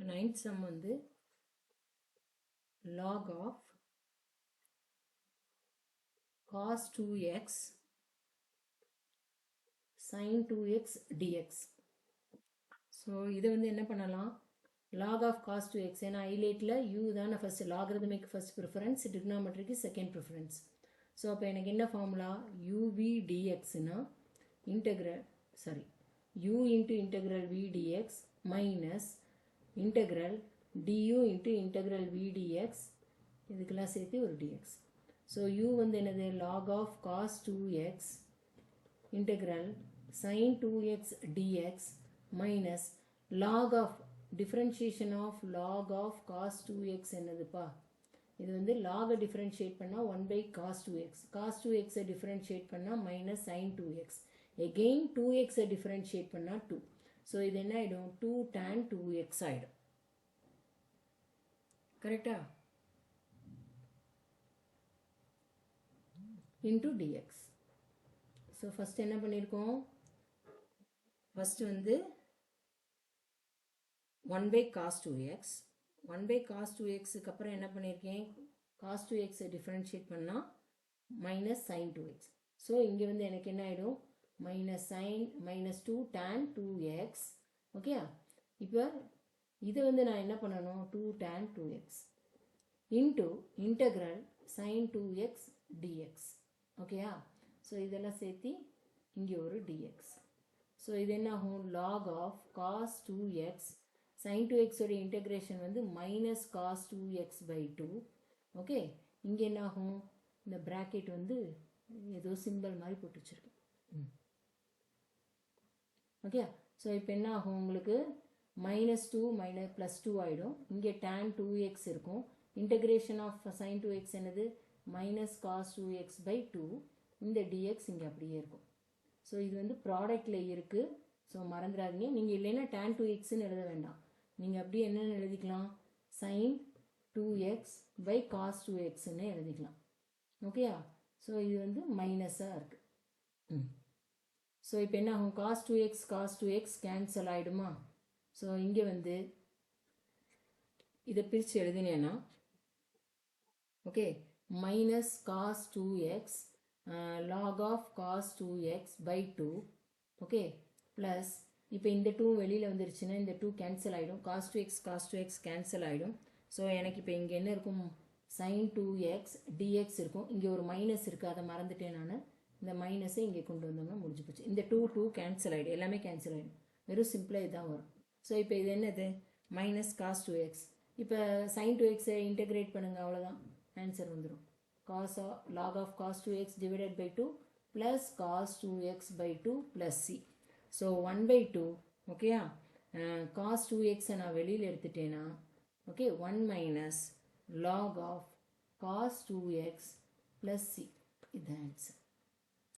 ninth sum வந்து log of cos 2x sin 2x dx. So இது வந்து என்ன பண்ணலாம், log of cos 2x, ஏன்னா ஐலேட்டில் u தானே first, logarithmic first preference, trigonometric second preference. So அப்போ எனக்கு என்ன formula, uv dxனா integral, sorry, u into integral v dx minus integral du into integral v dx, இதுக்கெல்லாம் சேர்த்து ஒரு dx. ஸோ u வந்து என்னது, log of cos 2x integral sin 2x dx minus log of differentiation of log of cos 2x என்னதுப்பா, இது வந்து log differentiate பண்ணா 1 by cos 2x, cos 2x differentiate பண்ணா minus sin 2x, again 2x differentiate பண்ணா 2. So இது என்ன ஆயிடும், 2 tan 2x ஆயிடும். கரெக்டா, into dx. ஸோ ஃபஸ்ட் என்ன பண்ணியிருக்கோம், ஃபஸ்ட் வந்து 1 by cos 2x, 1 by cos 2xக்கு அப்புறம் என்ன பண்ணியிருக்கேன், cos 2x டிஃபரன்ஷியேட் பண்ணால் மைனஸ் sin 2x. ஸோ இங்கே வந்து எனக்கு என்ன ஆகிடும், மைனஸ் 2 tan 2x. ஓகே, இப்போ இதை வந்து நான் என்ன பண்ணணும், 2 tan 2x into integral sin 2x dx. ஓகேயா, ஸோ இதெல்லாம் சேர்த்து இங்கே ஒரு dx. ஸோ இது என்ன ஆகும், log of cos 2x sin 2x உடைய இன்டகிரேஷன் வந்து minus cos 2x by 2. Okay, இங்கே என்ன ஆகும், இந்த பிராக்கெட் வந்து ஏதோ சிம்பிள் மாதிரி போட்டு வச்சிருக்கு. ஓகே, ஸோ இப்போ என்ன ஆகும், உங்களுக்கு மைனஸ் 2 மைனஸ் ப்ளஸ் 2 ஆகிடும். இங்கே tan 2x இருக்கும், இன்டகிரேஷன் ஆஃப் sin 2x என்னது, மைனஸ் cos 2x by 2. இந்த dx இங்கே அப்படியே இருக்கும். ஸோ இது வந்து ப்ராடக்டில் இருக்குது, ஸோ மறந்துடாதீங்க. நீங்கள் இல்லைன்னா tan 2xன்னு எழுத வேண்டாம், நீங்கள் அப்படியே என்னென்னு எழுதிக்கலாம், sin 2x by cos 2xன்னு எழுதிக்கலாம். ஓகேயா, ஸோ இது வந்து மைனஸாக இருக்குது. ஸோ இப்போ என்ன ஆகும், cos 2x கேன்சல் ஆகிடுமா. ஸோ இங்கே வந்து இதை பிரித்து எழுதினேன்னா, okay, minus cos 2x log of cos 2x by 2. Okay, plus இப்போ இந்த 2 வெளியில் வந்துருச்சுன்னா இந்த 2 கேன்சல் ஆகிடும், cos 2x கேன்சல் ஆகிடும். ஸோ எனக்கு இப்போ இங்கே என்ன இருக்கும், sin 2x dx இருக்கும். இங்கே ஒரு மைனஸ் இருக்குது, அதை மறந்துட்டேன் நான். இந்த மைனஸை இங்கே கொண்டு வந்தோம்னா முடிஞ்சு போச்சு. இந்த 2 கேன்சல் ஆகிடும், எல்லாமே கேன்சல் ஆகிடும், வெறும் சிம்பிளாக இதுதான் வரும். ஸோ இப்போ இது என்னது, மைனஸ் cos 2x. இப்போ sin 2x இன்டகிரேட் பண்ணுங்கள், அவ்வளோதான், ஆன்சர் வந்துடும். log of cos 2x divided by 2 plus cos 2x by 2 plus c. So 1 by 2. ஓகேயா, cos 2x நான் வெளியில் எடுத்துட்டேன்னா, okay, 1 minus log of cos 2x plus c. இது answer.